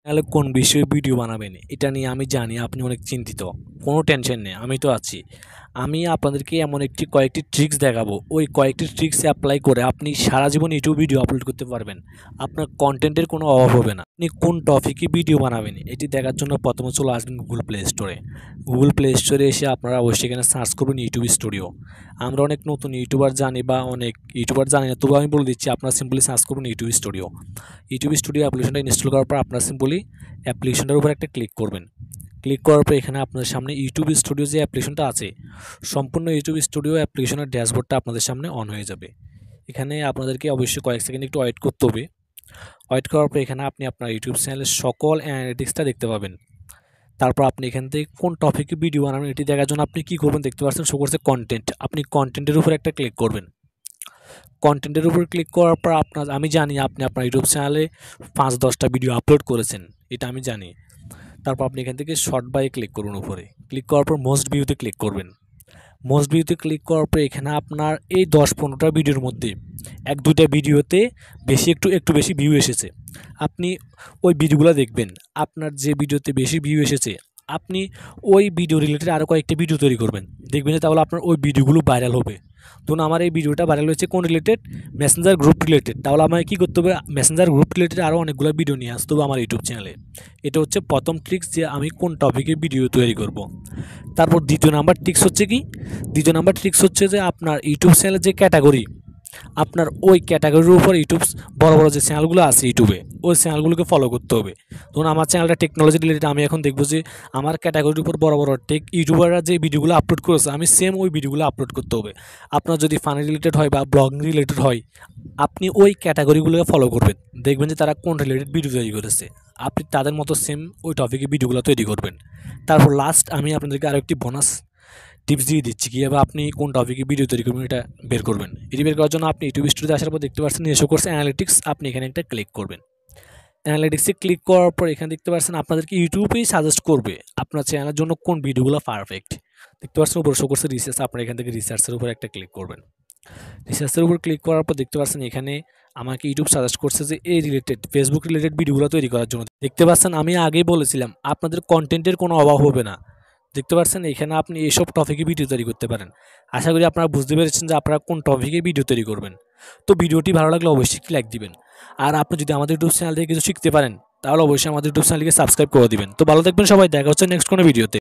তাহলে কোন বিষয়ে ভিডিও বানাবেন এটা নিয়ে আমি জানি আপনি অনেক চিন্তিত। কোনো টেনশন নেই, আমি তো আছি। আমি আপনাদেরকে এমন কয়েকটি ট্রিক্স দেখাবো। ওই কয়েকটি ট্রিক্স অ্যাপ্লাই করে আপনি সারা জীবন ইউটিউব ভিডিও আপলোড করতে পারবেন। আপনার কন্টেন্টের কোনো অভাব হবে না। আপনি কোন টপিকে ভিডিও বানাবেন এটি দেখার জন্য প্রথমে চলে আসবেন গুগল প্লে স্টোরে। গুগল প্লে স্টোরে এসে আপনারা অবশ্যই এখানে সার্চ করবেন ইউটিউব স্টুডিও। আমরা অনেক নতুন ইউটিউবার জানি বা অনেক ইউটিউবার জানি না, তবু আমি বলে দিচ্ছি আপনারা সিম্পলি সার্চ করবেন ইউটিউব স্টুডিও। ইউটিউব স্টুডিও অ্যাপ্লিকেশনটা ইনস্টল করার পর আপনারা সিম্পলি অ্যাপ্লিকেশনটার উপর একটা ক্লিক করবেন। ক্লিক করার পর এখানে আপনাদের সামনে ইউটিউব স্টুডিও যে অ্যাপ্লিকেশনটা আছে, সম্পূর্ণ ইউটিউব স্টুডিও অ্যাপ্লিকেশনের ড্যাশবোর্ডটা আপনাদের সামনে অন হয়ে যাবে। এখানে আপনাদেরকে অবশ্যই কয়েক সেকেন্ড একটু ওয়েট করতে হবে। ওয়েট করার পর এখানে আপনি আপনার ইউটিউব চ্যানেলের সকল অ্যানালিটিক্সটা দেখতে পাবেন। তারপর আপনি এখান থেকে কোন টপিকে ভিডিও বানাবেন এটি দেখার জন্য আপনি কী করবেন দেখতে পাচ্ছেন, শো করছে কন্টেন্ট। আপনি কন্টেন্টের উপর একটা ক্লিক করবেন। কন্টেন্টের উপর ক্লিক করার পর আমি জানি আপনি আপনার ইউটিউব চ্যানেলে 5-10টা ভিডিও আপলোড করেছেন, এটা আমি জানি। তারপর আপনি এখান থেকে শর্ট বাই ক্লিক করুন উপরে। ক্লিক করার পর মোস্ট ভিউতে ক্লিক করবেন। মোস্ট ভিউতে ক্লিক করার পর এখানে আপনার এই 10-15টা ভিডিওর মধ্যে 1-2টা ভিডিওতে একটু বেশি ভিউ এসেছে। আপনি ওই ভিডিওগুলো দেখবেন। আপনার যে ভিডিওতে বেশি ভিউ এসেছে আপনি ওই ভিডিও রিলেটেড আরও কয়েকটা ভিডিও তৈরি করবেন। দেখবেন যে তাহলে আপনার ওই ভিডিওগুলো ভাইরাল হবে। ধরুন আমার এই ভিডিওটা ভাইরাল হয়েছে কোন রিলেটেড, মেসেঞ্জার গ্রুপ রিলেটেড, তাহলে আমাকে কী করতে হবে, মেসেঞ্জার গ্রুপ রিলেটেড আরও অনেকগুলো ভিডিও নিয়ে আসতে হবে আমার ইউটিউব চ্যানেলে। এটা হচ্ছে প্রথম ট্রিক্স যে আমি কোন টপিকে ভিডিও তৈরি করব। তারপর দ্বিতীয় নাম্বার ট্রিক্স হচ্ছে যে আপনার ইউটিউব চ্যানেলের যে ক্যাটাগরি, আপনার ওই ক্যাটাগরির উপর ইউটিউব বড় বড় যে চ্যানেলগুলো আছে ইউটিউবে, ওই চ্যানেলগুলোকে ফলো করতে হবে। ধরুন আমার চ্যানেলটা টেকনোলজি রিলেটেড, আমি এখন দেখবো যে আমার ক্যাটাগরির উপর বড় বড় টেক ইউটিউবাররা যে ভিডিওগুলো আপলোড করেছে আমি সেম ওই ভিডিওগুলো আপলোড করতে হবে। আপনার যদি ফানি রিলেটেড হয় বা ব্লগিং রিলেটেড হয় আপনি ওই ক্যাটাগরিগুলোকে ফলো করবেন। দেখবেন যে তারা কোন রিলেটেড ভিডিও তৈরি করেছে, আপনি তাদের মতো সেম ওই টপিকে ভিডিওগুলো তৈরি করবেন। তারপর লাস্ট আমি আপনাদেরকে আরও একটি বোনাস টিপস দিয়ে দিচ্ছি কীভাবে আপনি কোন টপিকে ভিডিও তৈরি করবেন এটা বের করবেন। এটি বের করার জন্য আপনি ইউটিউব স্টুডিওতে আসার পর দেখতে পাচ্ছেন এসো করছে অ্যানালিটিক্স, আপনি এখানে একটা ক্লিক করবেন। অ্যানালিটিক্সে ক্লিক করার পর এখানে দেখতে পাচ্ছেন আপনাদেরকে ইউটিউবেই সাজেস্ট করবে আপনার চ্যানেলের জন্য কোন ভিডিওগুলো পারফেক্ট। দেখতে পাচ্ছেন উপর শো করছে রিসার্চ, আপনার এখান থেকে রিসার্চের উপর একটা ক্লিক করবেন। রিসার্চের উপর ক্লিক করার পর দেখতে পাচ্ছেন এখানে আমাকে ইউটিউব সাজেস্ট করছে যে এই রিলেটেড ফেসবুক রিলেটেড ভিডিওগুলো তৈরি করার জন্য। দেখতে পাচ্ছেন আমি আগেই বলেছিলাম আপনাদের কন্টেন্টের কোনো অভাব হবে না। দেখতে পাচ্ছেন এখানে আপনি এইসব টপিকে ভিডিও তৈরি করতে পারেন। আশা করি আপনারা বুঝতে পেরেছেন যে আপনারা কোন টপিকে ভিডিও তৈরি করবেন। তো ভিডিওটি ভালো লাগলে অবশ্যই লাইক দিবেন। আর আপনি যদি আমাদের ইউটিউব চ্যানেল থেকে কিছু শিখতে পারেন তাহলে অবশ্যই আমাদের ইউটিউব চ্যানেলকে সাবস্ক্রাইব করে দিবেন। তো ভালো থাকবেন সবাই, দেখা হচ্ছে নেক্সট কোনো ভিডিওতে।